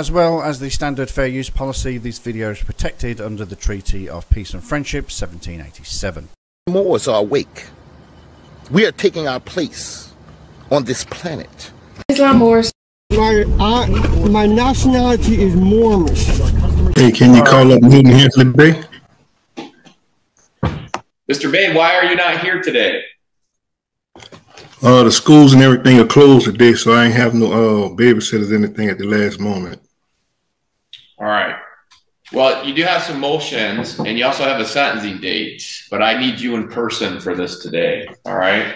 As well as the standard fair use policy, this video is protected under the Treaty of Peace and Friendship 1787. Moors are awake. We are taking our place on this planet. Islam Moors. My nationality is Moorish. Hey, can you call up Newton Hensley Bay? Mr. Bay, why are you not here today? The schools and everything are closed today, so I ain't have no babysitters or anything at the last moment. All right. Well, you do have some motions, and you also have a sentencing date, but I need you in person for this today. All right?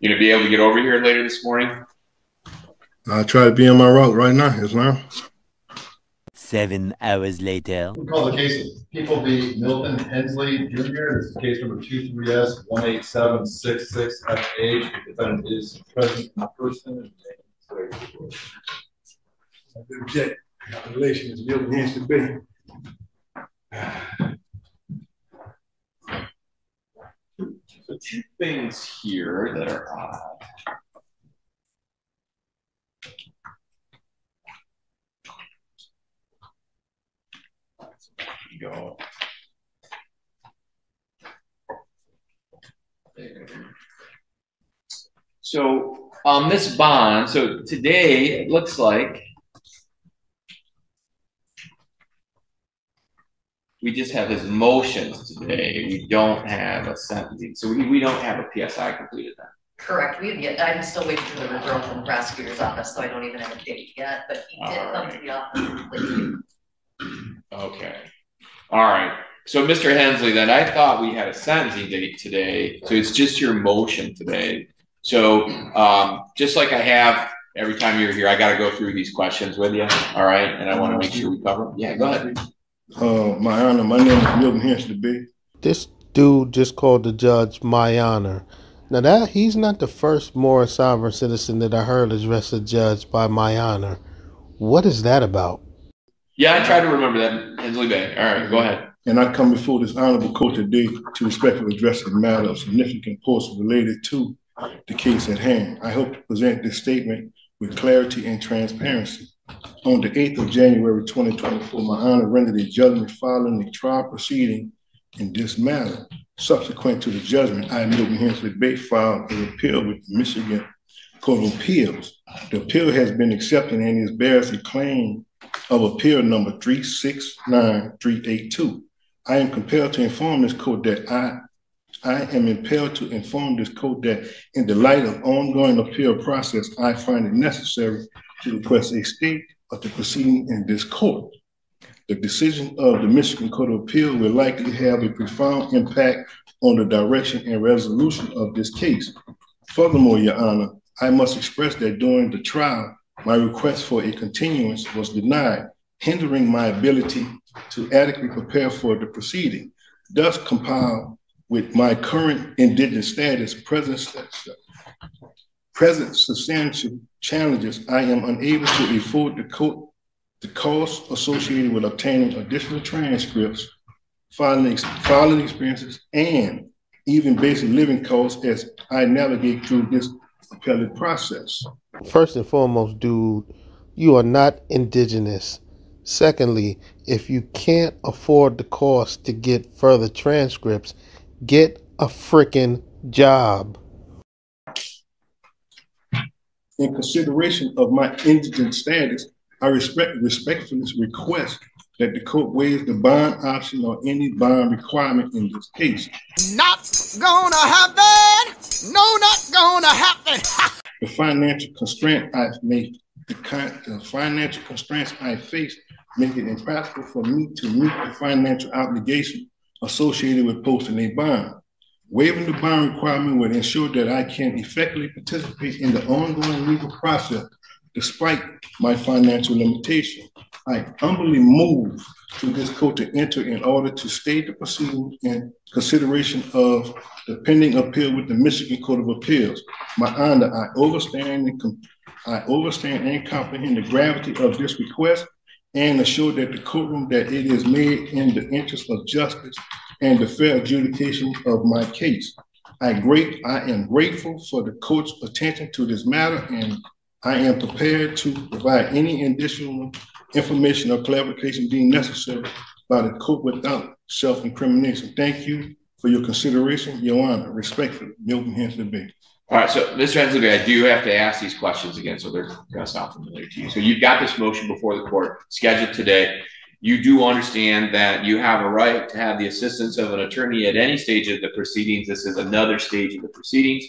You gonna be able to get over here later this morning? I'll try to be on my route right now, Islam. 7 hours later. We call the case of People v. Milton Hensley Jr. This is case number 23S18766FH. The defendant is present in person. I object. Relation is Milton Hensley Bay. So two things here that are odd. Go. There. So this bond, so today it looks like we just have his motions today. We don't have a sentencing. So we don't have a PSI completed then. Correct. I'm still waiting for the referral from the prosecutor's office, so I don't even have a date yet, but he did come to the office completely. Okay. All right. So, Mr. Hensley, then I thought we had a sentencing date today. So it's just your motion today. So just like I have every time you're here, I got to go through these questions with you. All right. And I want to make sure we cover them. Yeah, go ahead. My Honor, my name is Milton Hensley Bay. This dude just called the judge my honor. Now he's not the first Moorish sovereign citizen that I heard address a judge by my honor. What is that about? Yeah, I tried to remember that, Hensley Bay. All right, go ahead. And I come before this honorable court today to respectfully address a matter of significant importance related to the case at hand. I hope to present this statement with clarity and transparency. On the 8th of January 2024, my honor rendered a judgment following the trial proceeding in this matter. Subsequent to the judgment, I, Milton Hensley Bay, filed an appeal with the Michigan Court of Appeals. The appeal has been accepted and it bears a claim of appeal number 369382. I am compelled to inform this court that I am impelled to inform this court that in the light of ongoing appeal process, I find it necessary to request a stay of the proceeding in this court. The decision of the Michigan Court of Appeal will likely have a profound impact on the direction and resolution of this case. Furthermore, Your Honor, I must express that during the trial, my request for a continuance was denied, hindering my ability to adequately prepare for the proceeding. Thus, compiled with my current indigent status, present substantial challenges, I am unable to afford the court the costs associated with obtaining additional transcripts, filing experiences, and even basic living costs as I navigate through this appellate process. First and foremost, dude, you are not indigenous. Secondly, if you can't afford the cost to get further transcripts, get a freaking job. In consideration of my indigent status, I respectfully request that the court waive the bond option or any bond requirement in this case. Not gonna happen! No, not gonna happen! The financial constraint I've made, the financial constraints I face make it impractical for me to meet the financial obligation associated with posting a bond. Waiving the bond requirement would ensure that I can effectively participate in the ongoing legal process despite my financial limitation. I humbly move to this court to enter in order to stay the proceeding in consideration of the pending appeal with the Michigan Court of Appeals. My Honor, I understand and comprehend the gravity of this request and assure that the courtroom that it is made in the interest of justice and the fair adjudication of my case. I am grateful for the court's attention to this matter, and I am prepared to provide any additional information or clarification deemed necessary by the court without self-incrimination. Thank you for your consideration, Your Honor. Respectfully, Milton Hensley Bay. All right, so Mr. Hensley Bay, I do have to ask these questions again, so they're going to sound familiar to you. So you've got this motion before the court scheduled today. You do understand that you have a right to have the assistance of an attorney at any stage of the proceedings. This is another stage of the proceedings.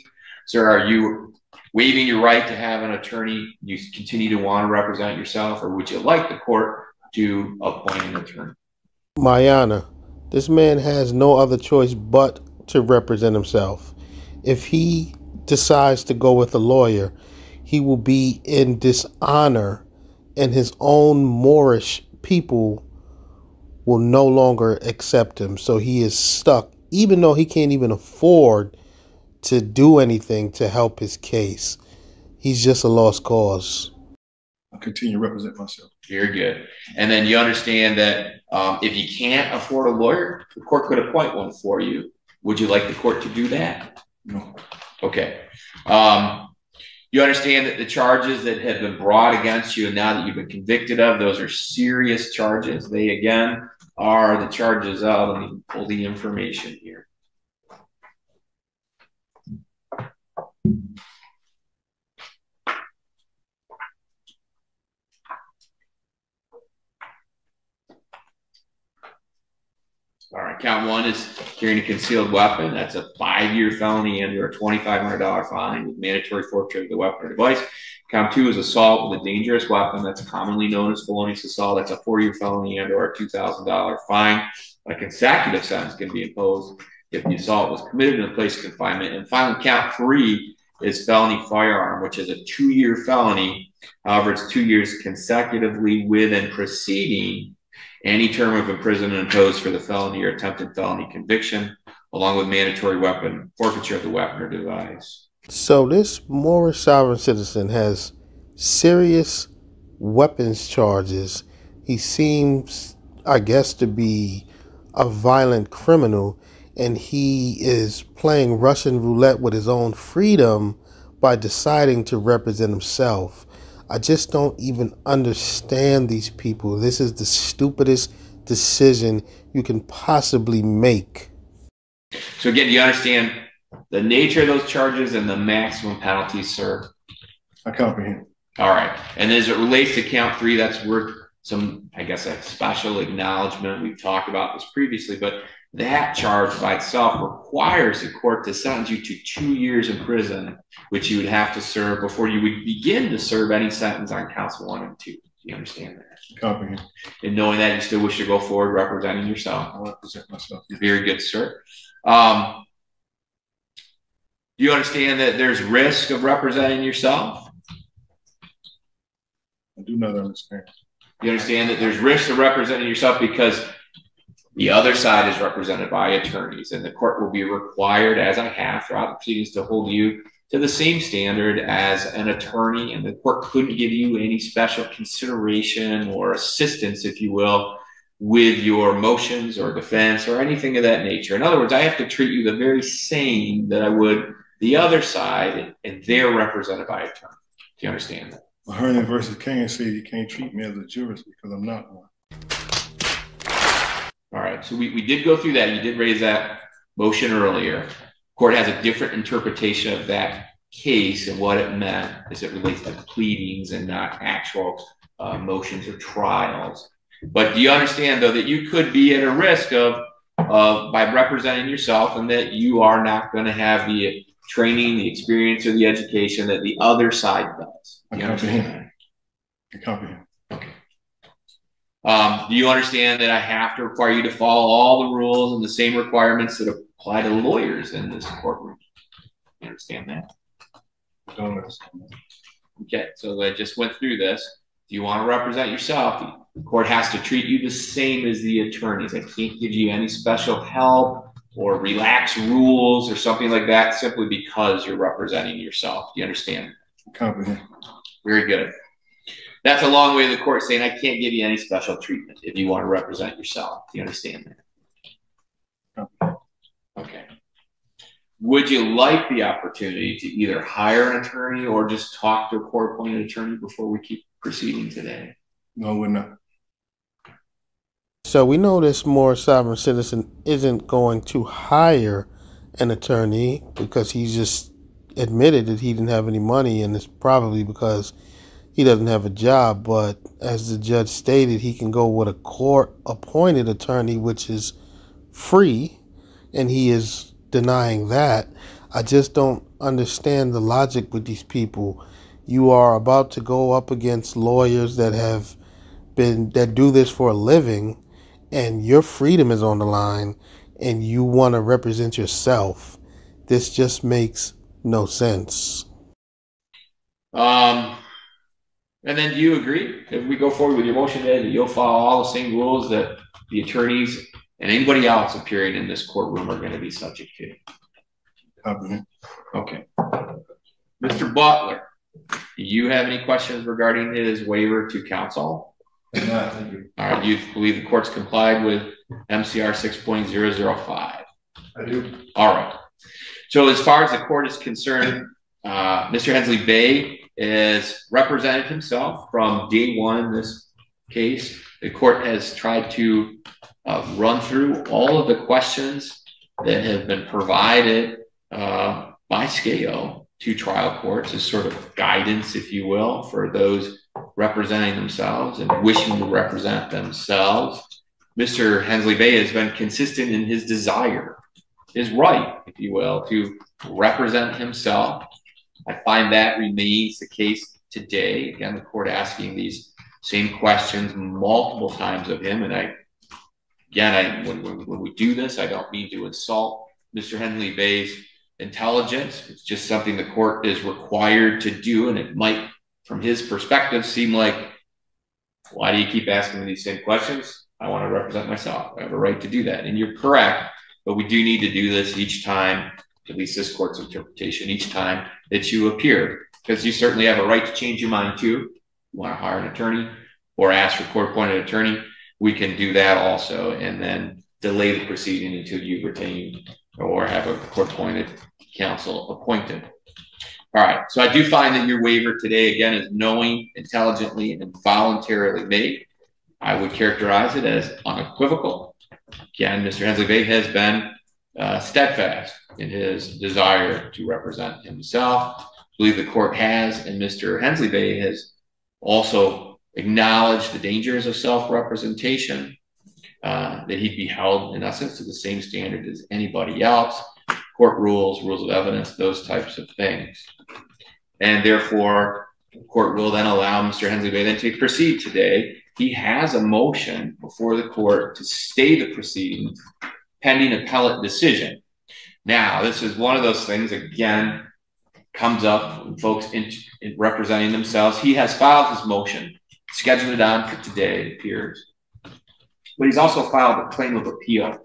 Sir, are you waiving your right to have an attorney? You continue to want to represent yourself, or would you like the court to appoint an attorney? My Honor, this man has no other choice but to represent himself. If he decides to go with a lawyer, he will be in dishonor, and his own Moorish people will no longer accept him. So he is stuck, even though he can't even afford to do anything to help his case. He's just a lost cause. I'll continue to represent myself. Very good. And then you understand that if you can't afford a lawyer, the court could appoint one for you. Would you like the court to do that? No. Okay. You understand that the charges that have been brought against you and now that you've been convicted of, those are serious charges. They, again, are the charges of, let me pull the information here. All right, count one is carrying a concealed weapon. That's a 5-year felony under a $2,500 fine with mandatory forfeiture of the weapon or device. Count two is assault with a dangerous weapon. That's commonly known as felonious assault. That's a 4-year felony under a $2,000 fine. A consecutive sentence can be imposed if the assault was committed in a place of confinement. And finally, count three is felony firearm, which is a 2-year felony. However, it's 2 years consecutively with and preceding any term of imprisonment imposed for the felony or attempted felony conviction, along with mandatory weapon forfeiture of the weapon or device. So this Moorish sovereign citizen has serious weapons charges. He seems, I guess, to be a violent criminal, and he is playing Russian roulette with his own freedom by deciding to represent himself. I just don't even understand these people. This is the stupidest decision you can possibly make. So again, do you understand the nature of those charges and the maximum penalties, sir? I comprehend. All right. And as it relates to count three, that's worth some, I guess, a special acknowledgement. We've talked about this previously, but that charge by itself requires the court to sentence you to 2 years in prison, which you would have to serve before you would begin to serve any sentence on counts 1 and 2. Do you understand that? Comprehend. And knowing that, you still wish to go forward representing yourself? I represent myself. Yes. Very good, sir. Do you understand that there's risk of representing yourself? I do not understand. You understand that there's risk of representing yourself because the other side is represented by attorneys, and the court will be required, as I have throughout the proceedings, to hold you to the same standard as an attorney, and the court couldn't give you any special consideration or assistance, if you will, with your motions or defense or anything of that nature. In other words, I have to treat you the very same that I would the other side, and they're represented by attorney. Do you understand that? Hernan versus Canaan said you can't treat me as a jurist because I'm not one. All right, so we did go through that. You did raise that motion earlier. Court has a different interpretation of that case and what it meant as it relates to pleadings and not actual motions or trials. But do you understand, though, that you could be at a risk of by representing yourself, and that you are not going to have the training, the experience, or the education that the other side does? Do you understand? I comprehend. Okay. Do you understand that I have to require you to follow all the rules and the same requirements that apply to lawyers in this courtroom? You understand that? I don't understand that. Okay, so I just went through this. Do you want to represent yourself? The court has to treat you the same as the attorneys. I can't give you any special help or relax rules or something like that simply because you're representing yourself. Do you understand? I comprehend. Very good. That's a long way of the court saying I can't give you any special treatment if you want to represent yourself. Do you understand that? Okay. Would you like the opportunity to either hire an attorney or just talk to a court-appointed attorney before we keep proceeding today? No, we're not. So we know this Moorish sovereign citizen isn't going to hire an attorney because he just admitted that he didn't have any money, and it's probably because he doesn't have a job. But as the judge stated, he can go with a court-appointed attorney, which is free, and he is denying that. I just don't understand the logic with these people. You are about to go up against lawyers that do this for a living, and your freedom is on the line, and you want to represent yourself. This just makes no sense. And then do you agree, if we go forward with your motion today, that you'll follow all the same rules that the attorneys and anybody else appearing in this courtroom are going to be subject to? Okay. Mr. Butler, do you have any questions regarding his waiver to counsel? No, thank you. All right, you believe the court's complied with MCR 6.005? I do. All right. So as far as the court is concerned, Mr. Hensley Bay has represented himself from day one in this case. The court has tried to run through all of the questions that have been provided by SCAO to trial courts as sort of guidance, if you will, for those representing themselves and wishing to represent themselves. Mr. Hensley Bay has been consistent in his desire, his right, if you will, to represent himself. I find that remains the case today. Again, the court asking these same questions multiple times of him. And when we do this, I don't mean to insult Mr. Hensley Bay's intelligence. It's just something the court is required to do. And it might, from his perspective, seem like, why do you keep asking me these same questions? I want to represent myself. I have a right to do that. And you're correct, but we do need to do this each time, at least this court's interpretation, each time that you appear, because you certainly have a right to change your mind too. You want to hire an attorney or ask for a court-appointed attorney, we can do that also, and then delay the proceeding until you retain or have a court-appointed counsel appointed. All right, so I do find that your waiver today, again, is knowing, intelligently, and voluntarily made. I would characterize it as unequivocal. Again, Mr. Hensley Bay has been steadfast in his desire to represent himself. I believe the court has, and Mr. Hensley Bay has also acknowledged the dangers of self-representation, that he'd be held, in essence, to the same standard as anybody else, court rules, rules of evidence, those types of things. And therefore, the court will then allow Mr. Hensley Bay then to proceed today. He has a motion before the court to stay the proceedings pending appellate decision. Now, this is one of those things, again, comes up when folks in representing themselves. He has filed his motion, scheduled it on for today, it appears. But he's also filed a claim of appeal.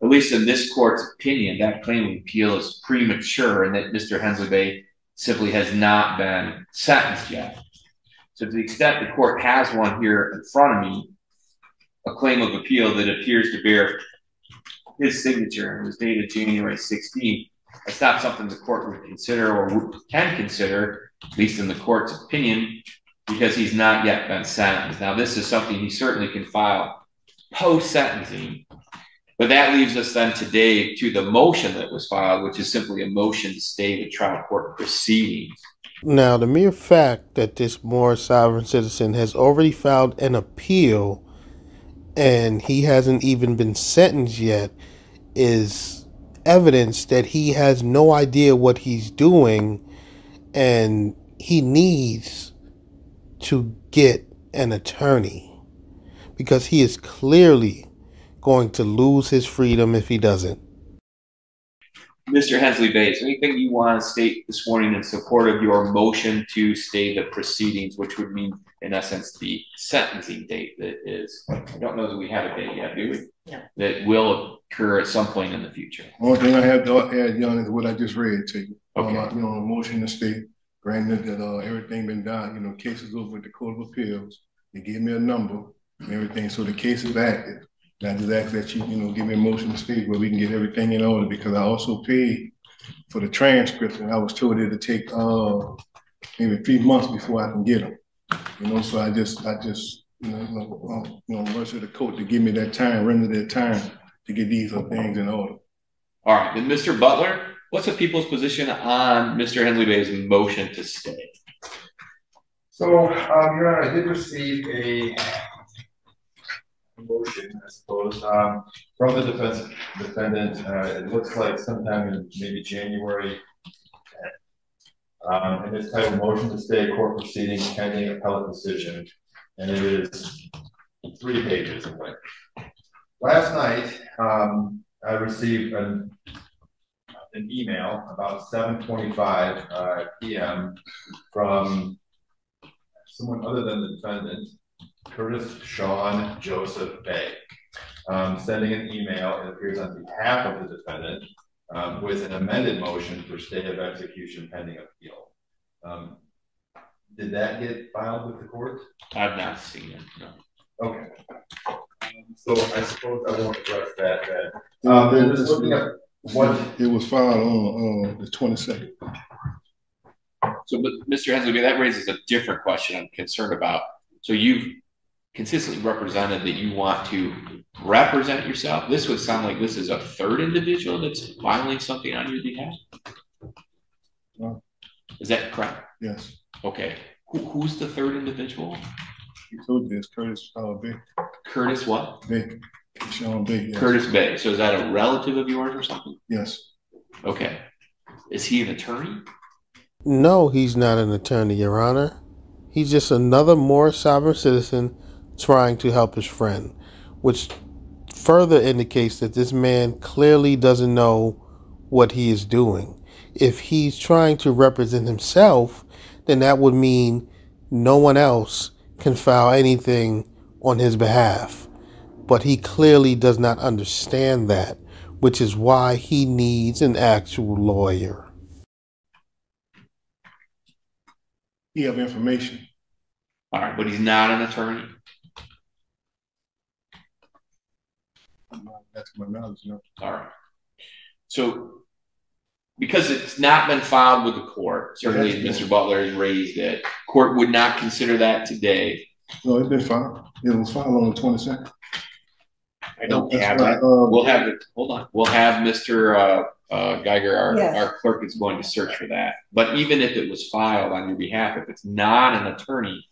At least in this court's opinion, that claim of appeal is premature and that Mr. Hensley Bay simply has not been sentenced yet. So to the extent the court has one here in front of me, a claim of appeal that appears to bear his signature and was dated January 16th, that's not something the court would consider or can consider, at least in the court's opinion, because he's not yet been sentenced. Now, this is something he certainly can file post-sentencing, but that leaves us then today to the motion that was filed, which is simply a motion to stay the trial court proceedings. Now, the mere fact that this Moorish sovereign citizen has already filed an appeal and he hasn't even been sentenced yet is evidence that he has no idea what he's doing, and he needs to get an attorney because he is clearly going to lose his freedom if he doesn't. Mr. Hensley Bay, is there anything you want to state this morning in support of your motion to stay the proceedings, which would mean, in essence, the sentencing date that is, I don't know that we have a date yet, do we? Yeah. That will occur at some point in the future. One thing I have to add, John, is what I just read to you. Okay. A motion to stay, granted that everything been done, cases over with the Court of Appeals. They gave me a number and everything, so the case is active. And I just ask that you, give me a motion to stay where we can get everything in order, because I also paid for the transcripts, and I was told it'd take maybe 3 months before I can get them. You know, so I just rush to the court to give me that time, render that time to get these things in order. All right, then Mr. Butler, what's the people's position on Mr. Hensley Bay's motion to stay? So, Your Honor, I did receive a motion, I suppose, from the defendant. It looks like sometime in maybe January. And it's titled Motion to Stay Court Proceedings Pending Appellate Decision. And it is 3 pages in length. Last night, I received an email about 7:25 p.m. from someone other than the defendant, Curtis Sean Joseph Bay, sending an email, it appears on behalf of the defendant, with an amended motion for stay of execution pending appeal. Did that get filed with the court? I've not seen it, no. Okay. So I suppose I won't address that. Just looking at what it was filed on the 22nd. So, but Mr. Hensley, that raises a different question I'm concerned about. So you've consistently represented that you want to represent yourself. This would sound like this is a third individual that's filing something on your behalf. Is that correct? Yes. Okay. Who's the third individual? You told you it's Curtis Bay. Curtis what? Bay. Sean Bay. Yes. Curtis Bay. So is that a relative of yours or something? Yes. Okay. Is he an attorney? No, he's not an attorney, Your Honor. He's just another Moorish sovereign citizen trying to help his friend, which further indicates that this man clearly doesn't know what he is doing. If he's trying to represent himself, then that would mean no one else can file anything on his behalf. But he clearly does not understand that, which is why he needs an actual lawyer. You have information. All right, but he's not an attorney. That's my knowledge, no. All right. So, because it's not been filed with the court, certainly Mr. Butler has raised it, court would not consider that today. No, it's been filed. It was filed on the 22nd. I don't have that. We'll have it. Hold on. We'll have Mr. Geiger, our clerk, is going to search for that. But even if it was filed on your behalf, if it's not an attorney,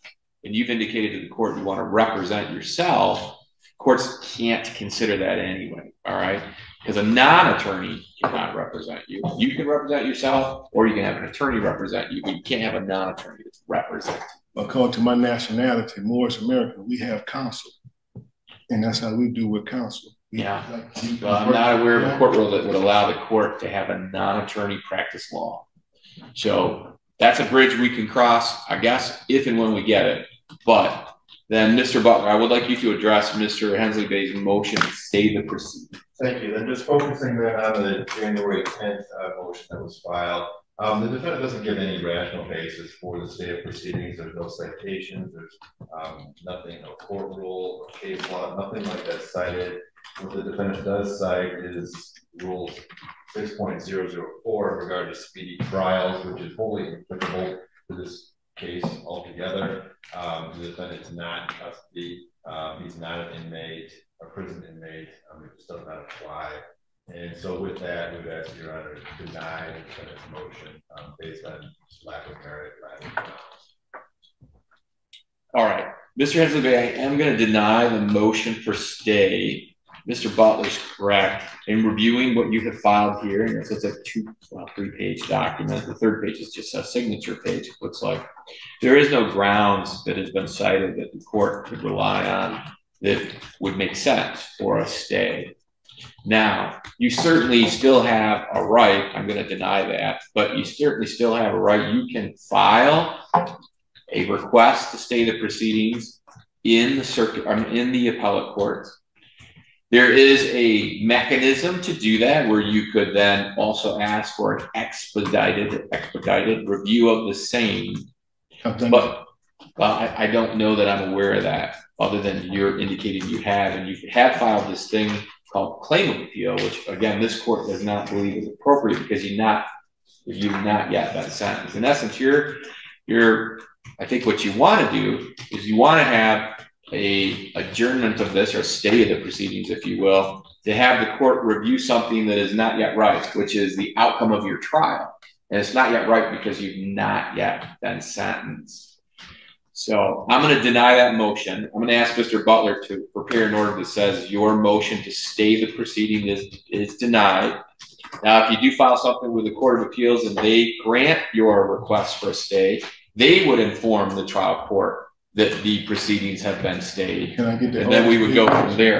and you've indicated to the court you want to represent yourself, courts can't consider that anyway. All right, because a non-attorney cannot represent you. You can represent yourself, or you can have an attorney represent you, but you can't have a non-attorney that's represent. According to my nationality, Moorish American, we have counsel, and that's how we do with counsel. Yeah, well, I'm not aware of a court rule that would allow the court to have a non-attorney practice law. So that's a bridge we can cross, I guess, if and when we get it. But then, Mr. Butler, I would like you to address Mr. Hensley Bay's motion to stay the proceedings. Thank you. Then just focusing then on the January 10th motion that was filed. The defendant doesn't give any rational basis for the stay of proceedings. There's no citations. There's nothing, no court rule, or case law, nothing like that cited. What the defendant does cite is Rule 6.004 in regard to speedy trials, which is wholly applicable to this case altogether. The defendant is not in custody. He's not an inmate, a prison inmate. It just does not apply. And so with that, we would ask Your Honor to deny the defendant's motion based on lack of merit. All right. Mr. Hensley Bay, I am going to deny the motion for stay. Mr. Butler's correct. In reviewing what you have filed here, and it's a 3-page document. The third page is just a signature page, it looks like. There is no grounds that has been cited that the court could rely on that would make sense for a stay. Now, you certainly still have a right, I'm going to deny that, but you certainly still have a right. You can file a request to stay the proceedings in the circuit, in the appellate court. There is a mechanism to do that where you could then also ask for an expedited review of the same. But I don't know that I'm aware of that, other than you're indicating you have, and you have filed this thing called claim of appeal, which again this court does not believe is appropriate because you've not yet been sentenced. In essence, you're I think what you want to do is you want to have a adjournment of this, or stay of the proceedings, if you will, to have the court review something that is not yet right, which is the outcome of your trial. And it's not yet right because you've not yet been sentenced. So I'm going to deny that motion. I'm going to ask Mr. Butler to prepare an order that says your motion to stay the proceeding is denied. Now, if you do file something with the Court of Appeals and they grant your request for a stay, they would inform the trial court that the proceedings have been stayed. Can I get that? And then we would go from there.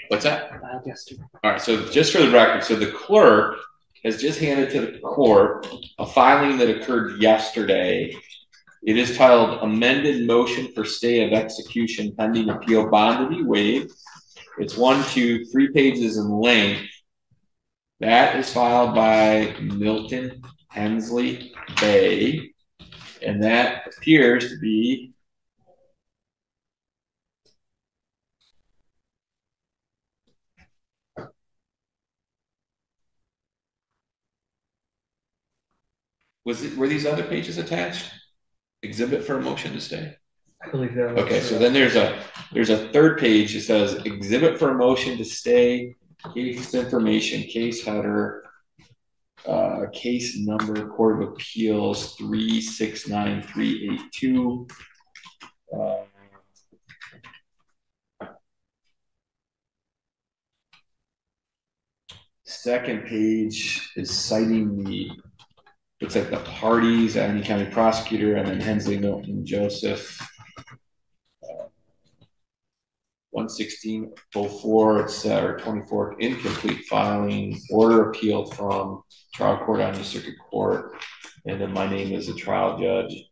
What's that? All right, so just for the record, so the clerk has just handed to the court a filing that occurred yesterday. It is titled Amended Motion for Stay of Execution Pending Appeal Bond to be Waived. It's 1, 2, 3 pages in length. That is filed by Milton Hensley Bay, and that appears to be were these other pages attached? Exhibit for a motion to stay. I believe that. Okay, so then there's a third page that says exhibit for a motion to stay, case information, case header, case number, Court of Appeals 369382. Second page is citing the, looks like the parties, Allegheny County prosecutor, and then Hensley, Milton, Joseph. 11604, it's or 24, incomplete filing, order appealed from trial court on the circuit court, and then my name is a trial judge.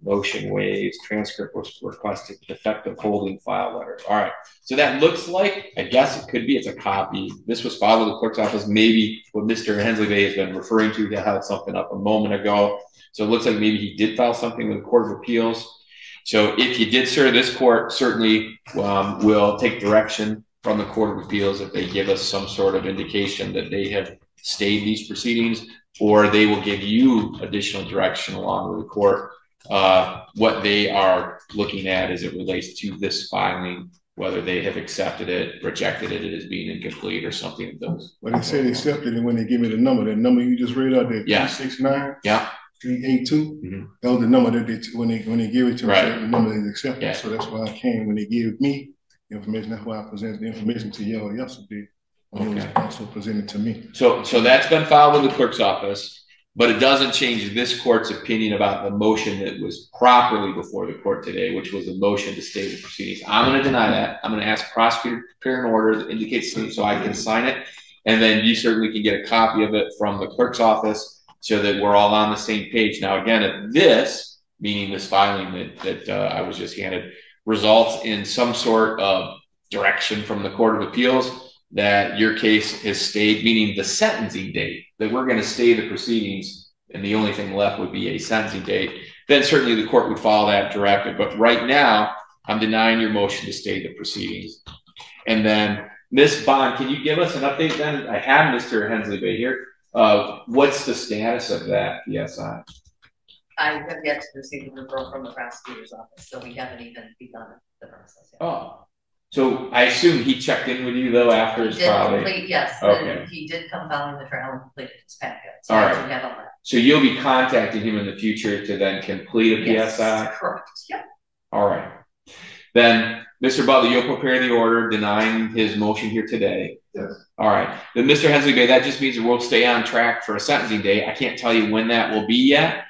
Motion waived, transcript was requested, defective holding file letter. All right, so that looks like, I guess it could be, it's a copy. This was filed with the clerk's office, maybe what Mr. Hensley Bay has been referring to. He had something up a moment ago. So it looks like maybe he did file something with the Court of Appeals. So if you did, sir, this court certainly will take direction from the Court of Appeals if they give us some sort of indication that they have stayed these proceedings, or they will give you additional direction along with the court, what they are looking at as it relates to this filing, whether they have accepted it, rejected it as being incomplete, or something of those. But they said they accepted it when they give me the number. That number you just read out there, yeah. 369. Yeah. 382. That was the number that they when they give it to me, right. The number they accepted. Yeah. So that's why I came when they gave me the information. That's why I presented the information to y'all yesterday. And it was also presented to me. So that's been filed with the clerk's office, but it doesn't change this court's opinion about the motion that was properly before the court today, which was a motion to stay the proceedings. I'm going to deny that. I'm going to ask the prosecutor to prepare an order that indicates something so I can sign it, and then you certainly can get a copy of it from the clerk's office, so that we're all on the same page. Now, again, if this, meaning this filing that I was just handed, results in some sort of direction from the Court of Appeals that your case has stayed, meaning the sentencing date, that we're going to stay the proceedings, and the only thing left would be a sentencing date, then certainly the court would follow that directive. But right now, I'm denying your motion to stay the proceedings. And then, Ms. Bond, can you give us an update then? I have Mr. Hensley Bay here. What's the status of that PSI? I have yet to receive a referral from the prosecutor's office, so we haven't even begun the process yet. Oh, so I assume he checked in with you though after his trial date? Yes, okay. He did come following the trial and completed his packet. So all I right. don't have all that. So you'll be contacting him in the future to then complete a PSI? Correct. Yep. All right. Then, Mr. Butler, you'll prepare the order denying his motion here today. Yes. All right. Then, Mr. Hensley Bay, that just means that we'll stay on track for a sentencing day. I can't tell you when that will be yet.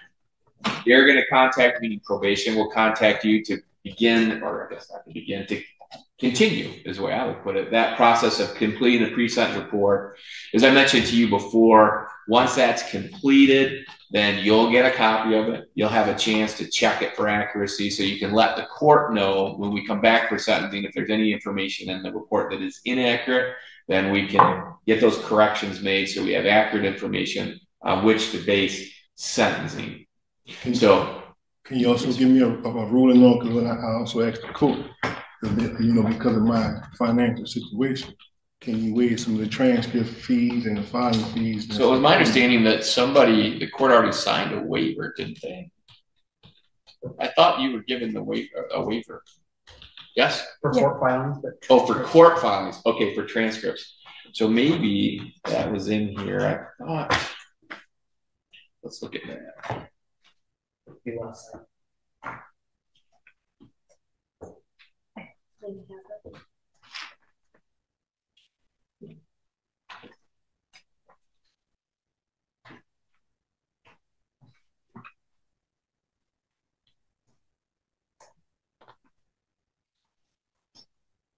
They're going to contact me. Probation will contact you to begin, or I guess not to begin, to continue is the way I would put it, that process of completing the pre-sentence report. As I mentioned to you before, once that's completed, then you'll get a copy of it. You'll have a chance to check it for accuracy, so you can let the court know when we come back for sentencing if there's any information in the report that is inaccurate. Then we can get those corrections made so we have accurate information on which to base sentencing. Can you also give me a ruling on, because when I also asked the court, because of my financial situation, can you waive some of the transcript fees and the filing fees? So it was my understanding that the court already signed a waiver, didn't they? I thought you were given the a waiver. Yes? For court filings. Oh, for court filings. Okay, for transcripts. So maybe that was in here. I thought. Let's look at that.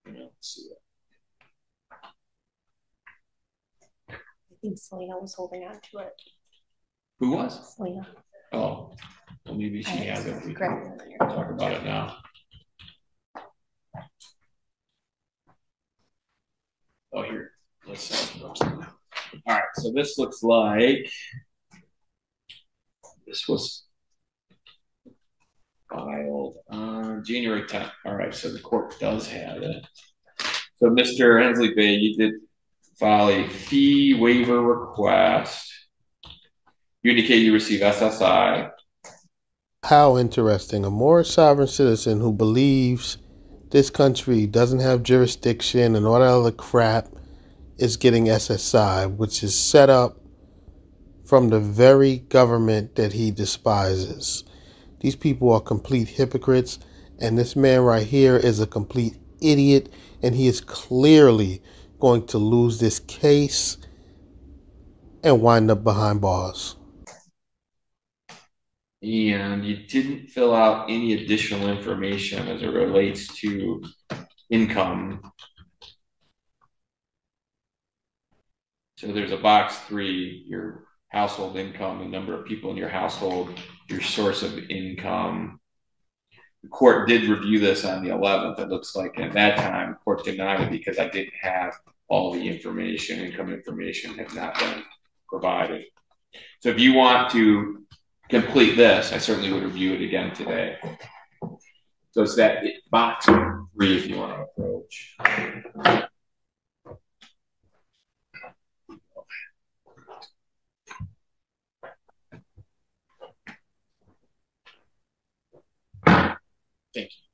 Let's see. I think Selena was holding on to it. Who was? Selena. Oh, well, maybe she has it. We Grab can it. talk about it now. Oh, here. Let's see. All right. So this looks like this was filed on January 10th. All right. So the court does have it. So Mr. Hensley Bay, you did file a fee waiver request. You indicate you receive SSI. How interesting. A Moorish sovereign citizen who believes this country doesn't have jurisdiction and all that other crap is getting SSI, which is set up from the very government that he despises. These people are complete hypocrites, and this man right here is a complete idiot, and he is clearly going to lose this case and wind up behind bars. And you didn't fill out any additional information as it relates to income. So there's a box 3, your household income, the number of people in your household, your source of income. The court did review this on the 11th. It looks like at that time, the court denied it because I didn't have all the information. Income information had not been provided. So if you want to complete this, I certainly would review it again today. So it's that box 3 if you want to approach. Thank you.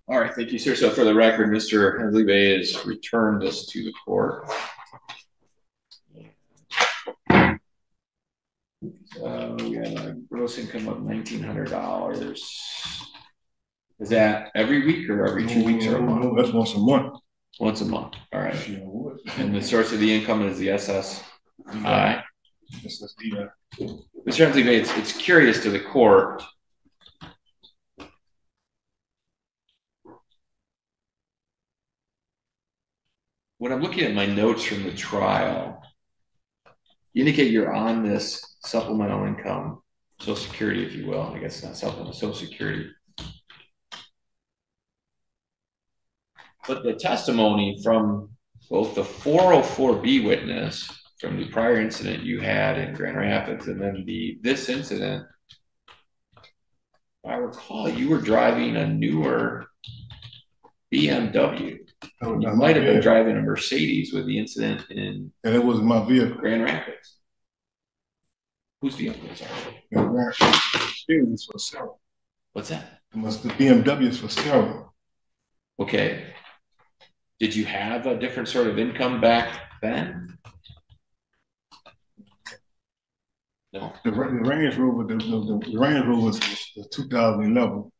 All right, thank you, sir. So for the record, Mr. Hensley Bay has returned this to the court. So we have a gross income of $1,900. Is that every week or every 2 weeks or a month? No, that's once a month. Once a month. All right. And the source of the income is the SSI. SSI. Mr. Hensley Bay, it's curious to the court. When I'm looking at my notes from the trial, you indicate you're on this supplemental income, Social Security, if you will. I guess not supplemental, Social Security. But the testimony from both the 404B witness from the prior incident you had in Grand Rapids and then this incident, if I recall, you were driving a newer BMW. You might have been driving a Mercedes with the incident in. And it was my vehicle. Grand Rapids. Whose vehicle is that? It was for Sarah. What's that? The BMW is for Sarah. Okay. Did you have a different sort of income back then? No. The Range Rover, the Range Rover was 2011.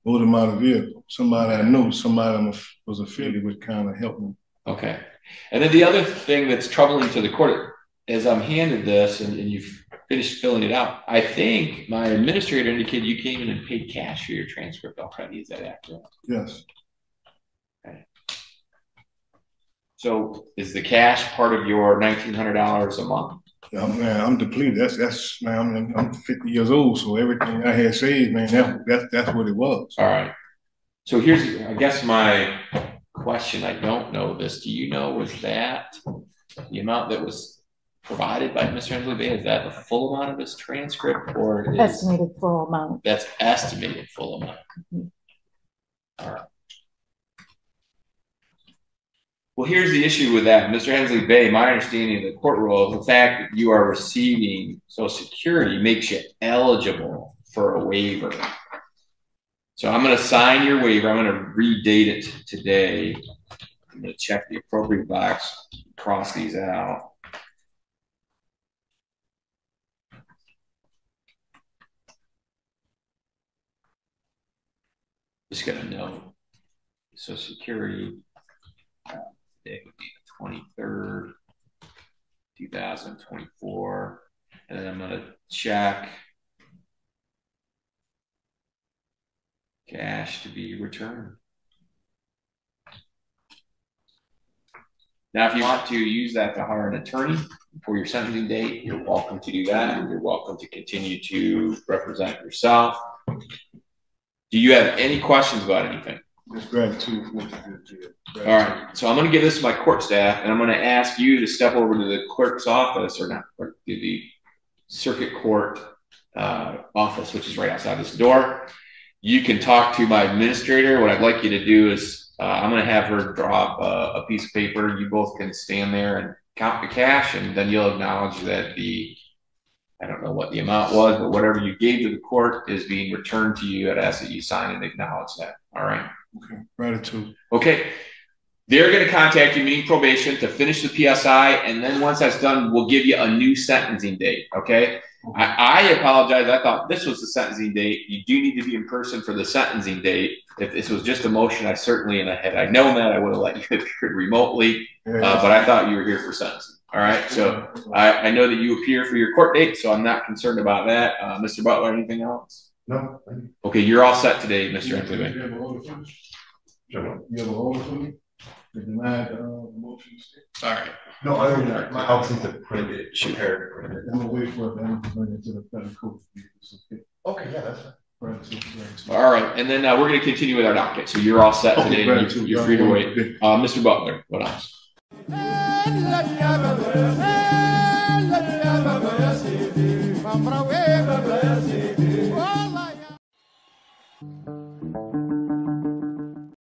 Automatic vehicle. Somebody I knew, somebody was affiliated with, kind of helped me. Okay. And then the other thing that's troubling to the court, as I'm handed this and you've finished filling it out, I think my administrator indicated you came in and paid cash for your transcript already. Is that accurate? Yes. Okay. So is the cash part of your $1,900 a month? Man, I'm depleted. That's man. I'm 50 years old, so everything I had saved, man, that's what it was. All right. So here's, I guess, my question. I don't know this. Do you know, was that the amount that was provided by Mr. Hensley Bay? Is that the full amount of his transcript, or is estimated full amount? That's estimated full amount. Mm-hmm. All right. Well, here's the issue with that. Mr. Hensley Bay, my understanding of the court rule is the fact that you are receiving Social Security makes you eligible for a waiver. So I'm going to sign your waiver. I'm going to redate it today. I'm going to check the appropriate box, cross these out. Just going to note Social Security. It would be the 23rd, 2024. And then I'm going to check cash to be returned. Now, if you want to use that to hire an attorney for your sentencing date, you're welcome to do that. You're welcome to continue to represent yourself. Do you have any questions about anything? Just gratitude. All right. So I'm going to give this to my court staff, and I'm going to ask you to step over to the clerk's office, or not, to the circuit court office, which is right outside this door. You can talk to my administrator. What I'd like you to do is I'm going to have her draw up a piece of paper. You both can stand there and count the cash, and then you'll acknowledge that I don't know what the amount was, but whatever you gave to the court is being returned to you. I'd ask that you sign and acknowledge that. All right. Okay. Gratitude. Okay. They're going to contact you, meaning probation, to finish the PSI, and then once that's done, we'll give you a new sentencing date. Okay. I apologize. I thought this was the sentencing date. You do need to be in person for the sentencing date. If this was just a motion, had I known that, I would have let you appear remotely. But I thought you were here for sentencing. All right. So I know that you appear for your court date, so I'm not concerned about that. Mr. Butler, anything else? No. Okay, you're all set today, Mr. Anthony. You have a order for me? Sure. You have a order for me? To deny the motion? All right. No, I don't know. My option to print it. Prepare to print it. I'm gonna wait for it to bring it to the federal court. Okay, yeah, that's fine. All right, and then we're going to continue with our docket. So you're all set today. You're free to wait. Mr. Butler, what else?